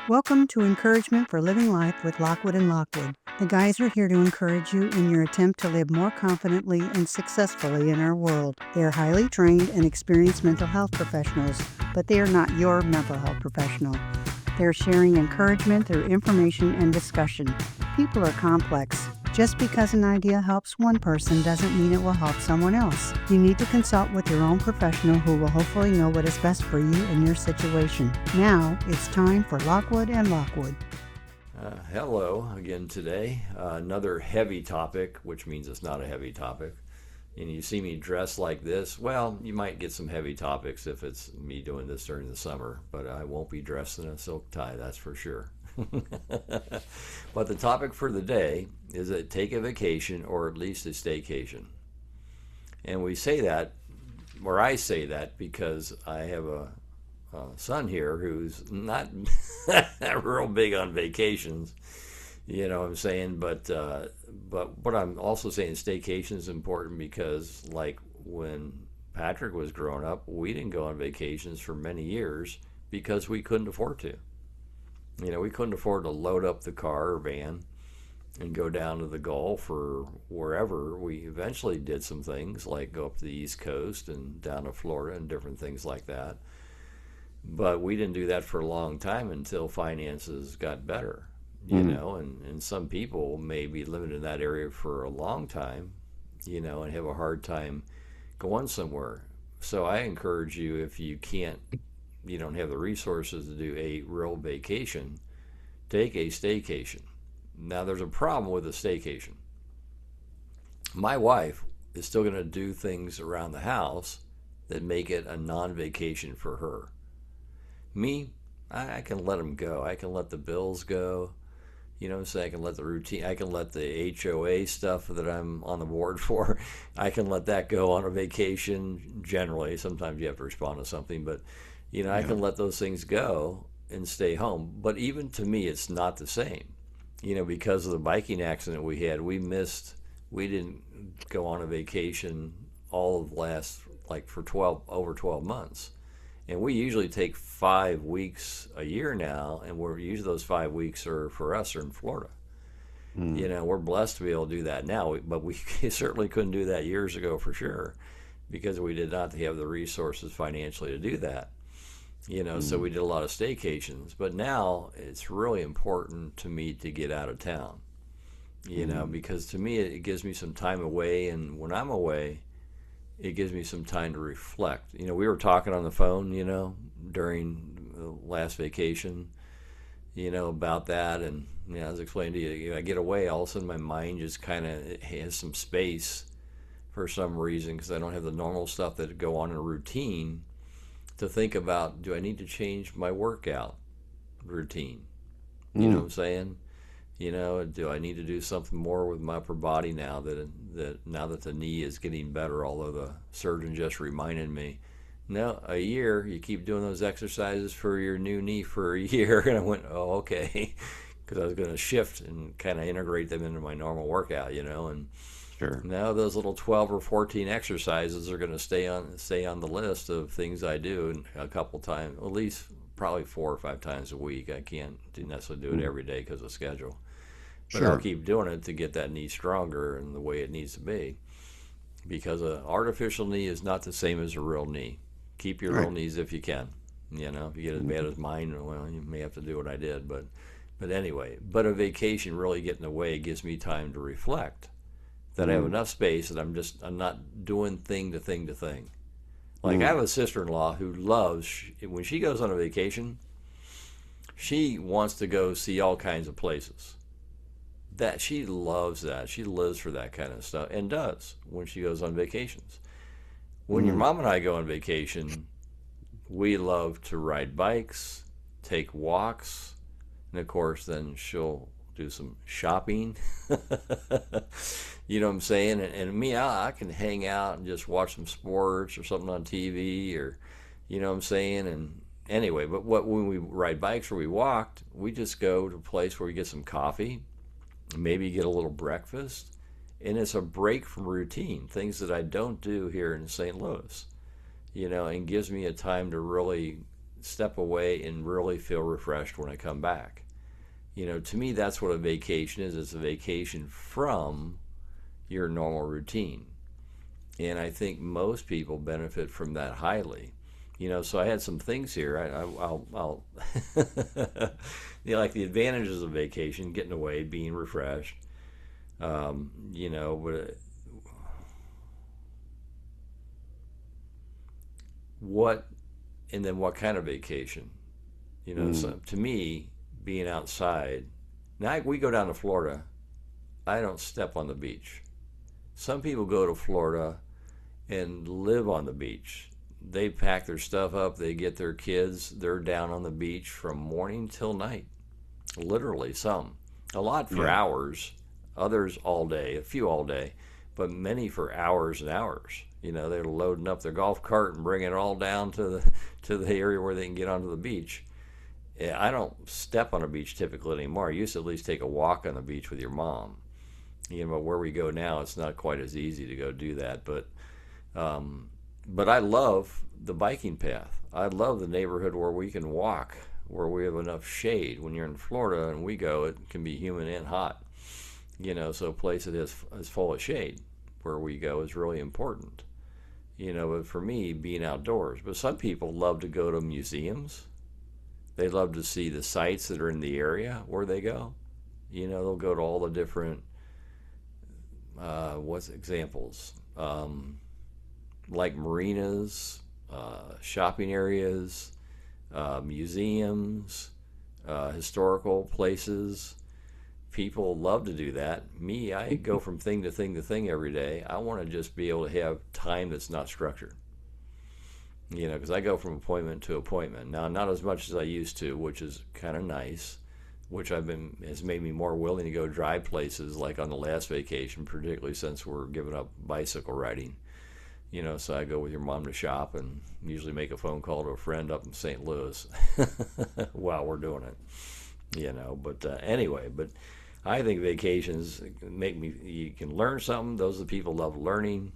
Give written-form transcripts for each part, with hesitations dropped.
Welcome to Encouragement for Living Life with Lockwood and Lockwood. The guys are here to encourage you in your attempt to live more confidently and successfully in our world. They are highly trained and experienced mental health professionals, but they are not your mental health professional. They are sharing encouragement through information and discussion. People are complex. Just because an idea helps one person doesn't mean it will help someone else. You need to consult with your own professional who will hopefully know what is best for you and your situation. Now, it's time for Lockwood and Lockwood. Hello again today. Another heavy topic, which means it's not a heavy topic. And you see me dressed like this, well, you might get some heavy topics if it's me doing this during the summer, but I won't be dressed in a silk tie, that's for sure. But the topic for the day is that take a vacation or at least a staycation. And we say that, or I say that, because I have a son here who's not real big on vacations. You know what I'm saying? But what I'm also saying, staycation is important because, like, when Patrick was growing up, we didn't go on vacations for many years because we couldn't afford to. You know, we couldn't afford to load up the car or van and go down to the Gulf or wherever. We eventually did some things like go up to the East Coast and down to Florida and different things like that. But we didn't do that for a long time until finances got better, you know, and some people may be living in that area for a long time, you know, and have a hard time going somewhere. So I encourage you, if you don't have the resources to do a real vacation, take a staycation. Now, there's a problem with a staycation. My wife is still going to do things around the house that make it a non-vacation for her. Me, I can let them go. I can let the bills go. You know what I'm saying? I can let the routine, I can let the HOA stuff that I'm on the board for, I can let that go on a vacation generally. Sometimes you have to respond to something, but, you know, I can let those things go and stay home. But even to me, it's not the same. You know, because of the biking accident we had, we didn't go on a vacation all of last, like, for over 12 months. And we usually take 5 weeks a year now, and usually those 5 weeks for us are in Florida. You know, we're blessed to be able to do that now, but we certainly couldn't do that years ago for sure, because we did not have the resources financially to do that. You know, so we did a lot of staycations. But now it's really important to me to get out of town, you know, because to me it gives me some time away, and when I'm away, it gives me some time to reflect. You know, we were talking on the phone, you know, during the last vacation, you know, about that. And, you know, I was explaining to you, I get away, all of a sudden my mind just kind of has some space for some reason, because I don't have the normal stuff that go on in a routine to think about, do I need to change my workout routine? You know what I'm saying? You know, do I need to do something more with my upper body now that the knee is getting better? Although the surgeon just reminded me, no, a year, you keep doing those exercises for your new knee for a year. And I went, oh, okay, because I was going to shift and kind of integrate them into my normal workout, you know. And Sure. now those little 12 or 14 exercises are going to stay on the list of things I do a couple times, at least probably 4 or 5 times a week. I can't necessarily do it every day because of schedule. But Sure. I'll keep doing it to get that knee stronger and the way it needs to be. Because an artificial knee is not the same as a real knee. Keep your real knees if you can. You know, if you get as bad as mine, well, you may have to do what I did. But anyway, but a vacation really getting away gives me time to reflect. That I have enough space that I'm not doing thing to thing to thing. Like, I have a sister-in-law who loves, when she goes on a vacation, she wants to go see all kinds of places. That she loves that. She lives for that kind of stuff, and does when she goes on vacations. When your mom and I go on vacation, we love to ride bikes, take walks, and of course then she'll do some shopping. You know what I'm saying? And me, I can hang out and just watch some sports or something on TV, or, you know what I'm saying? And anyway, but when we ride bikes or we walked, we just go to a place where we get some coffee, maybe get a little breakfast, and it's a break from routine, things that I don't do here in St. Louis, you know, and gives me a time to really step away and really feel refreshed when I come back. To me, that's what a vacation is. It's a vacation from your normal routine. And I think most people benefit from that highly. So I had some things here. I'll like the advantages of vacation, getting away, being refreshed. But what, and then what kind of vacation? So to me, being outside. Now we go down to Florida. I don't step on the beach. Some people go to Florida and live on the beach. They pack their stuff up, they get their kids, they're down on the beach from morning till night. Literally, some. A lot for hours, others all day, a few all day, but many for hours and hours. They're loading up their golf cart and bringing it all down to the area where they can get onto the beach. I don't step on a beach typically anymore. I used to at least take a walk on the beach with your mom. But where we go now, it's not quite as easy to go do that. But I love the biking path. I love the neighborhood where we can walk, where we have enough shade. When you're in Florida and we go, it can be humid and hot. So a place that is full of shade where we go is really important. But for me, being outdoors. But some people love to go to museums. They love to see the sites that are in the area where they go. They'll go to all the different, what's examples? Like marinas, shopping areas, museums, historical places. People love to do that. Me, I go from thing to thing to thing every day. I want to just be able to have time that's not structured. Because I go from appointment to appointment. Now, not as much as I used to, which is kind of nice, which has made me more willing to go drive places, like on the last vacation, particularly since we're giving up bicycle riding. So I go with your mom to shop and usually make a phone call to a friend up in St. Louis while we're doing it. But anyway, but I think vacations you can learn something. Those are the people who love learning.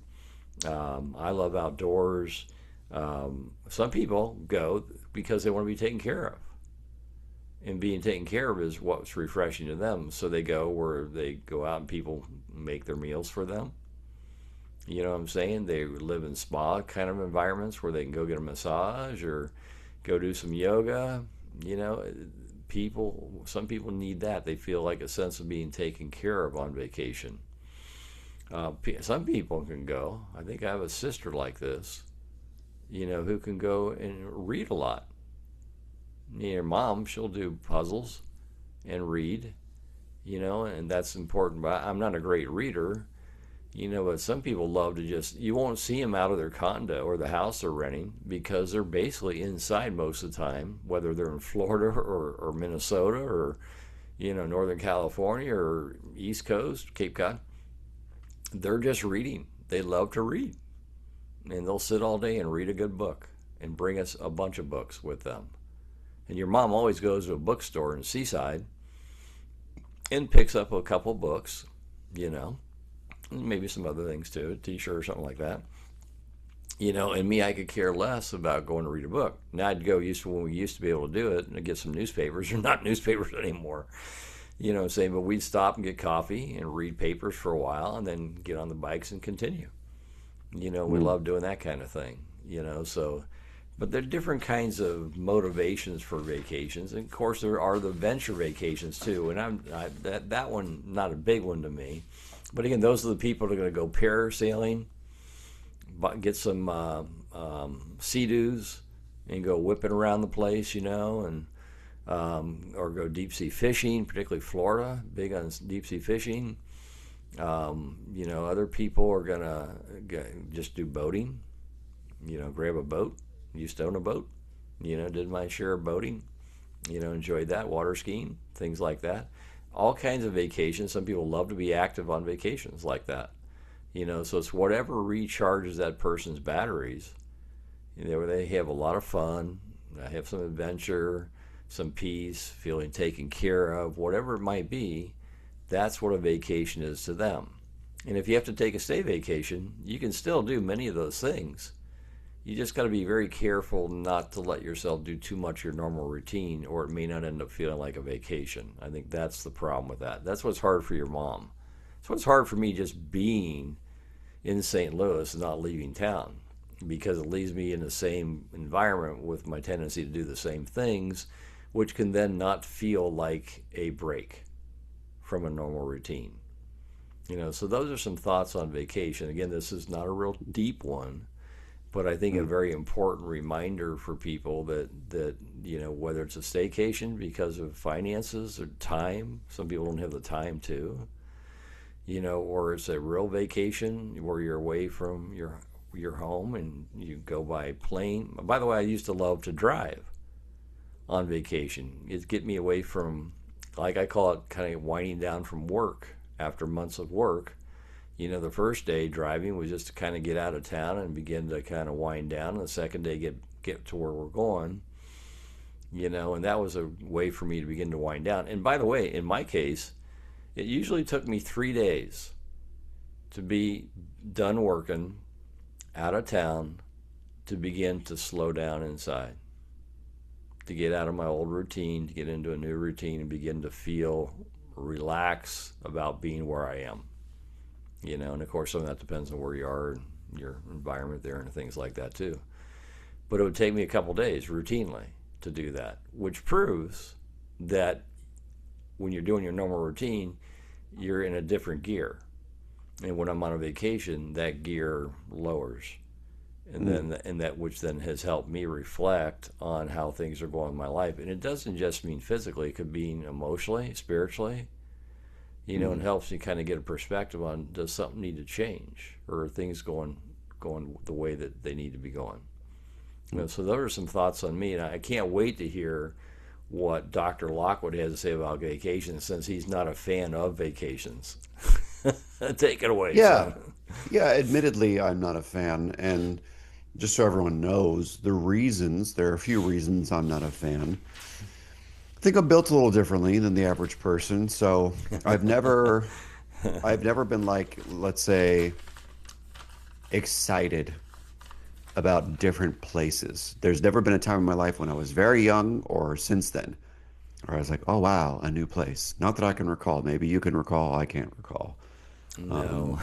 I love outdoors. Some people go because they want to be taken care of. And being taken care of is what's refreshing to them. So they go where they go out and people make their meals for them. You know what I'm saying? They live in spa kind of environments where they can go get a massage or go do some yoga. Some people need that. They feel like a sense of being taken care of on vacation. Some people can go. I think I have a sister like this, who can go and read a lot. Your mom, she'll do puzzles and read, and that's important. But I'm not a great reader. But some people love to you won't see them out of their condo or the house they're renting because they're basically inside most of the time, whether they're in Florida or Minnesota or, Northern California or East Coast, Cape Cod. They're just reading. They love to read. And they'll sit all day and read a good book and bring us a bunch of books with them. And your mom always goes to a bookstore in Seaside and picks up a couple books, maybe some other things too, a t-shirt or something like that. And me, I could care less about going to read a book. Now I'd go when we used to be able to do it and get some newspapers. They're not newspapers anymore. What I'm saying? But we'd stop and get coffee and read papers for a while and then get on the bikes and continue. We love doing that kind of thing, so. But there are different kinds of motivations for vacations. And of course, there are the venture vacations too. And that one, not a big one to me. But again, those are the people that are going to go parasailing, get some Sea-Doos, and go whipping around the place, and or go deep sea fishing, particularly Florida, big on deep sea fishing. Other people are going to just do boating, grab a boat. Used to own a boat, did my share of boating, enjoyed that, water skiing, things like that. All kinds of vacations. Some people love to be active on vacations like that, so it's whatever recharges that person's batteries, where they have a lot of fun, have some adventure, some peace, feeling taken care of, whatever it might be. That's what a vacation is to them. And if you have to take a stay vacation, you can still do many of those things. you just got to be very careful not to let yourself do too much of your normal routine, or it may not end up feeling like a vacation. I think that's the problem with that. That's what's hard for your mom. It's what's hard for me, just being in St. Louis and not leaving town, because it leaves me in the same environment with my tendency to do the same things, which can then not feel like a break from a normal routine. So those are some thoughts on vacation. Again, this is not a real deep one, but I think a Mm. very important reminder for people that whether it's a staycation because of finances or time, some people don't have the time to, or it's a real vacation where you're away from your home and you go by plane. By the way, I used to love to drive on vacation. It'd get me away from, like I call it, kind of winding down from work after months of work. The first day driving was just to kind of get out of town and begin to kind of wind down. And the second day, get to where we're going. And that was a way for me to begin to wind down. And by the way, in my case, it usually took me 3 days to be done working out of town to begin to slow down inside, to get out of my old routine, to get into a new routine and begin to feel relax about being where I am. And of course, some of that depends on where you are and your environment there and things like that too. But it would take me a couple days routinely to do that, which proves that when you're doing your normal routine, you're in a different gear. And when I'm on a vacation, that gear lowers. Mm. And that which then has helped me reflect on how things are going in my life. And it doesn't just mean physically, it could mean emotionally, spiritually, Mm. and helps you kind of get a perspective on, does something need to change, or are things going the way that they need to be going. Mm. So those are some thoughts on me, and I can't wait to hear what Dr. Lockwood has to say about vacations, since he's not a fan of vacations. Take it away, Yeah. son. Yeah, admittedly, I'm not a fan. And just so everyone knows, there are a few reasons I'm not a fan. I think I'm built a little differently than the average person. So I've never, I've never been like, let's say, excited about different places. There's never been a time in my life when I was very young or since then where I was like, oh, wow, a new place. Not that I can recall. Maybe you can recall. I can't recall. No, Um,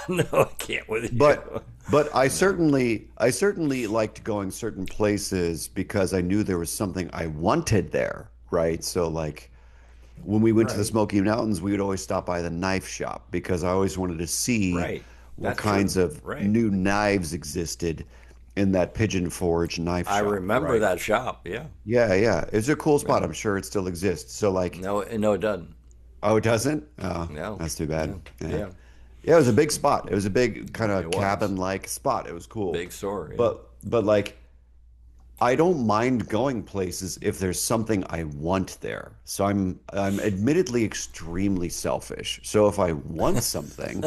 no, I can't with But you. but No, I certainly liked going certain places because I knew there was something I wanted there, right? So like when we went to the right, Smoky Mountains, we would always stop by the knife shop because I always wanted to see right. what That's true. kinds of Right. new knives existed in that Pigeon Forge knife I shop, remember right? that shop. Yeah, Yeah, yeah. It's a cool spot. yeah. I'm sure it still exists. So like, No, no, it doesn't. oh, it doesn't? Oh, No, that's too bad. no, Yeah. yeah. Yeah, it was a big spot. It was a big kind It of was cabin-like spot. It was cool. big store. Yeah. But like I don't mind going places if there's something I want there. So I'm admittedly extremely selfish. So if I want something,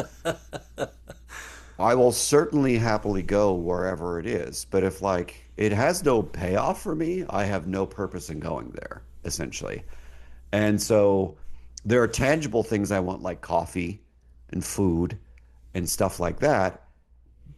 I will certainly happily go wherever it is. But if like it has no payoff for me, I have no purpose in going there, essentially. And so there are tangible things I want, like coffee and food and stuff like that.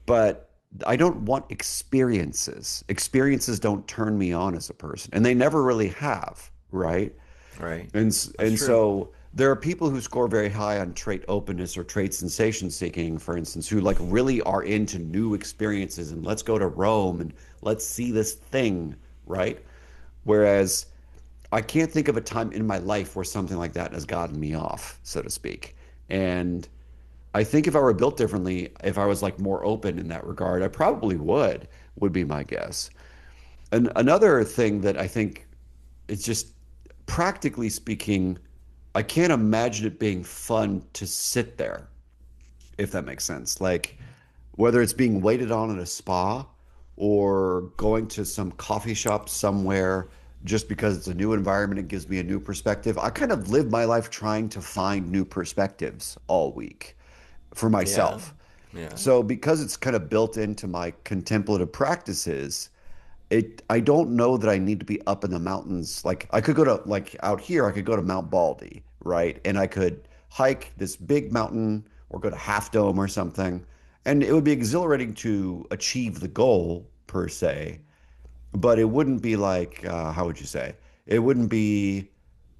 But I don't want experiences. Experiences don't turn me on as a person, and they never really have, right? Right. That's And true. so there are people who score very high on trait openness or trait sensation seeking, for instance, who like really are into new experiences and let's go to Rome and let's see this thing, right? Whereas I can't think of a time in my life where something like that has gotten me off, so to speak. And I think if I were built differently, if I was like more open in that regard, I probably would be my guess. And another thing that I think is just practically speaking, I can't imagine it being fun to sit there, if that makes sense. Like whether it's being waited on at a spa or going to some coffee shop somewhere just because it's a new environment, it gives me a new perspective. I kind of live my life trying to find new perspectives all week for Yeah. myself. Yeah. So because it's kind of built into my contemplative practices, I don't know that I need to be up in the mountains. Like I could go to like out here, I could go to Mount Baldy, right? And I could hike this big mountain or go to Half Dome or something. And it would be exhilarating to achieve the goal, per se, but it wouldn't be like, how would you say? It wouldn't be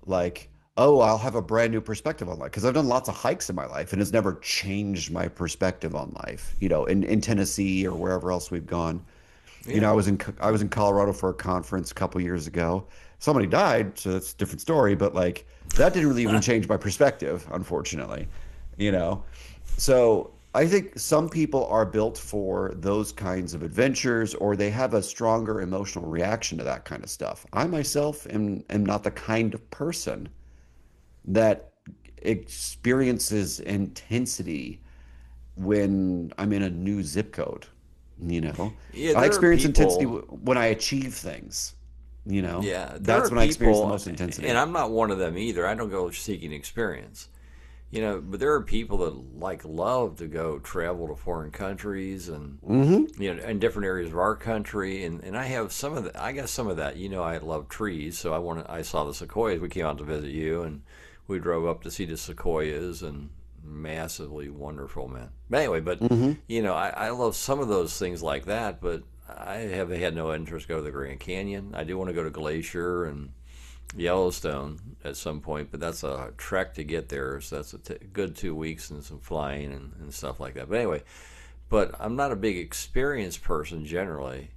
like, oh, I'll have a brand new perspective on life because I've done lots of hikes in my life and it's never changed my perspective on life, in Tennessee or wherever else we've gone. Yeah. I was in Colorado for a conference a couple years ago. Somebody died, so that's a different story, but like that didn't really even change my perspective, unfortunately, you know. So I think some people are built for those kinds of adventures or they have a stronger emotional reaction to that kind of stuff. I myself am not the kind of person that experiences intensity when I'm in a new zip code, you know. Yeah, I there are experience intensity people. when I achieve things, you know. Yeah, there That's are when I experience the people, most and intensity. I'm not one of them either. I don't go seeking experience. But there are people that like love to go travel to foreign countries and Hmm. in different areas of our country, and I have some of that. I got some of that. I love trees, so I saw the sequoias. We came out to visit you, and we drove up to see the sequoias, and massively wonderful, man. But anyway, Hmm. I love some of those things like that, but I have had no interest to go to the Grand Canyon. I do want to go to Glacier and Yellowstone at some point, but that's a trek to get there. So that's a good 2 weeks and some flying and stuff like that. But anyway, but I'm not a big experience person generally.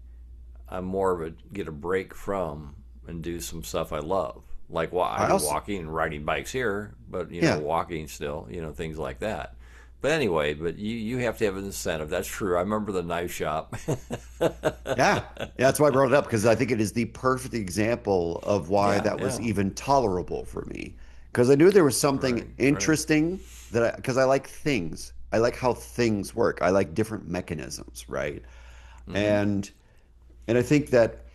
I'm more of a get a break from and do some stuff I love. Like I I do also, walking and riding bikes here, but yeah, walking still, things like that. But anyway, but you have to have an incentive. That's true. I remember the knife shop. yeah, yeah. That's why I brought it up because I think it is the perfect example of why Yeah, that was yeah. even tolerable for me. Because I knew there was something Right, right. interesting because I like things. I like how things work. I like different mechanisms, right? Mm-hmm. And and I think that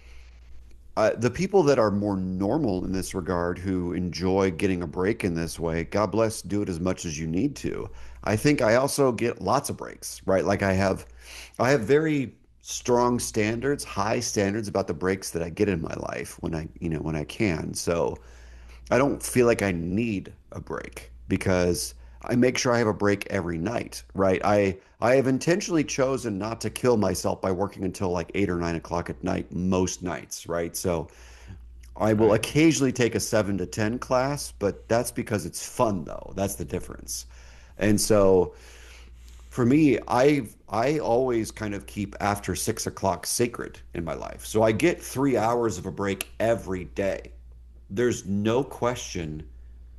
the people that are more normal in this regard, who enjoy getting a break in this way, God bless, do it as much as you need to. I think I also get lots of breaks, right? Like I have very strong standards, high standards about the breaks that I get in my life when I can. So I don't feel like I need a break because I make sure I have a break every night, right? I have intentionally chosen not to kill myself by working until like 8 or 9 o'clock at night most nights, right? So I will Right. occasionally take a 7 to 10 class, but that's because it's fun though. That's the difference. And so for me, I always kind of keep after 6 o'clock sacred in my life. So I get 3 hours of a break every day. There's no question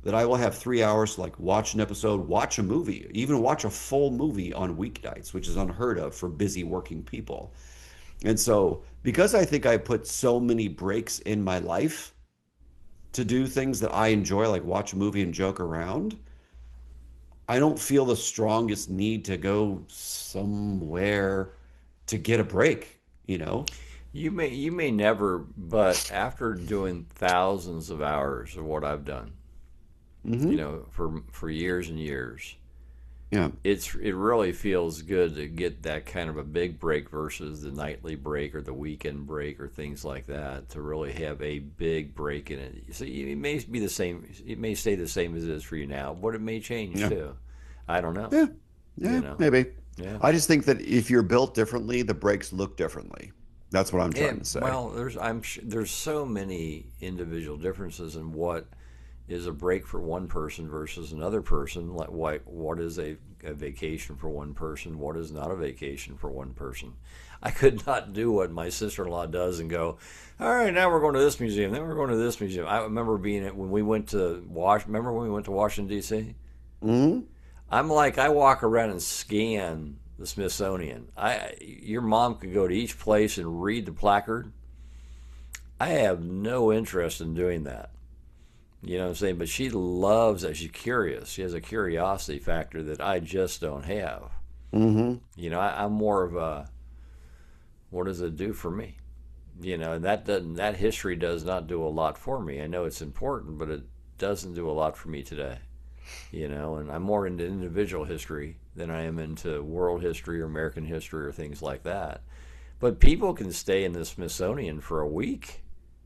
that I will have 3 hours to like watch an episode, watch a movie, even watch a full movie on weeknights, which is unheard of for busy working people. And so, because I think I put so many breaks in my life to do things that I enjoy, like watch a movie and joke around, I don't feel the strongest need to go somewhere to get a break, you know? You may never, but after doing thousands of hours of what I've done, Hmm. for years and years, Yeah. it really feels good to get that kind of a big break versus the nightly break or the weekend break or things like that. To really have a big break in it, so it may be the same. It may stay the same as it is for you now, but it may change Yeah. too. I don't know. Yeah. You Yeah. know. Maybe. Yeah. I just think that if you're built differently, the breaks look differently. That's what I'm trying to say. Well, there's so many individual differences in what is a break for one person versus another person. Like what is a vacation for one person? What is not a vacation for one person? I could not do what my sister-in-law does and go, all right, now we're going to this museum. Then we're going to this museum. I remember being at when we went to Remember when we went to Washington D.C.? Hmm. I'm like I walk around and scan the Smithsonian. Your mom could go to each place and read the placard. I have no interest in doing that. You know what I'm saying? But she loves that. She's curious. She has a curiosity factor that I just don't have. Hmm. I'm more of a what does it do for me? And that history does not do a lot for me. I know it's important, but it doesn't do a lot for me today. And I'm more into individual history than I am into world history or American history or things like that. But people can stay in the Smithsonian for a week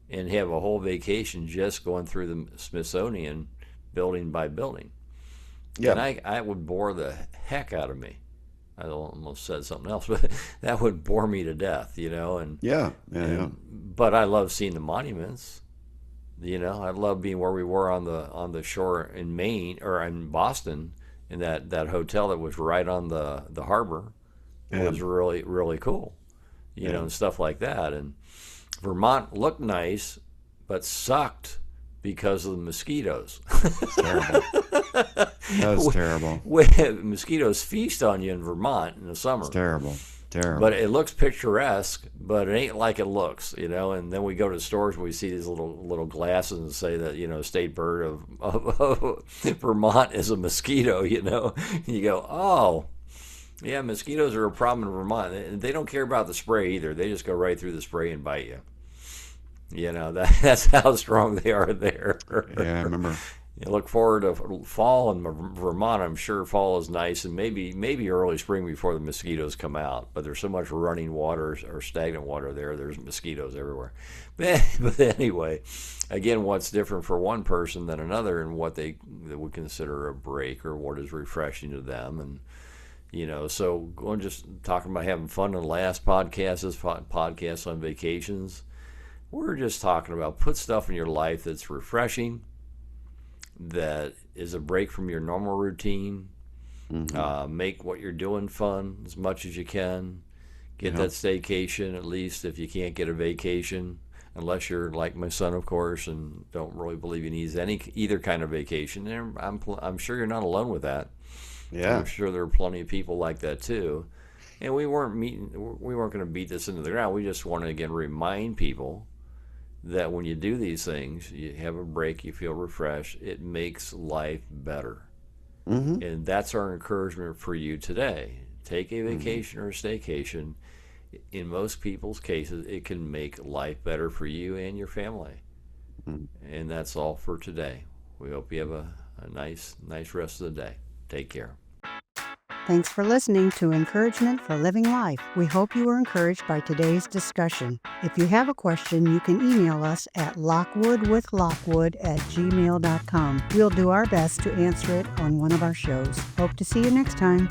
and have a whole vacation just going through the Smithsonian building by building. And Yeah. I would bore the heck out of me. I almost said something else, but that would bore me to death, and, Yeah, yeah, yeah. but I love seeing the monuments. I love being where we were on the shore in Maine or in Boston, in that hotel that was right on the harbor. Yeah, Was really really cool, yeah. and stuff like that. And Vermont looked nice, but sucked because of the mosquitoes. It's terrible. That was terrible. Mosquitoes feast on you in Vermont in the summer. It's terrible. Terrible. But it looks picturesque, but it ain't like it looks, And then we go to the stores and we see these little glasses and say that state bird of Vermont is a mosquito, And you go, oh, yeah, mosquitoes are a problem in Vermont. They don't care about the spray either. They just go right through the spray and bite you. That's how strong they are there. Yeah, I remember. You look forward to fall in Vermont. I'm sure fall is nice, and maybe early spring before the mosquitoes come out. But there's so much running water or stagnant water there. There's mosquitoes everywhere. But anyway, again, what's different for one person than another, and what they would consider a break or what is refreshing to them, and so going just talking about having fun in the last podcast, this podcast on vacations. We're just talking about put stuff in your life that's refreshing, that is a break from your normal routine. Make what you're doing fun as much as you can. Get that staycation, at least, if you can't get a vacation, unless you're like my son, of course, and don't really believe you need either kind of vacation. And I'm sure you're not alone with that. Yeah. I'm sure there are plenty of people like that too. And we weren't going to beat this into the ground. We just want to again remind people that when you do these things, you have a break, you feel refreshed, it makes life better. And that's our encouragement for you today. Take a vacation or a staycation. In most people's cases, it can make life better for you and your family. And that's all for today. We hope you have a nice rest of the day. Take care. Thanks for listening to Encouragement for Living Life. We hope you were encouraged by today's discussion. If you have a question, you can email us at lockwoodwithlockwood@gmail.com. We'll do our best to answer it on one of our shows. Hope to see you next time.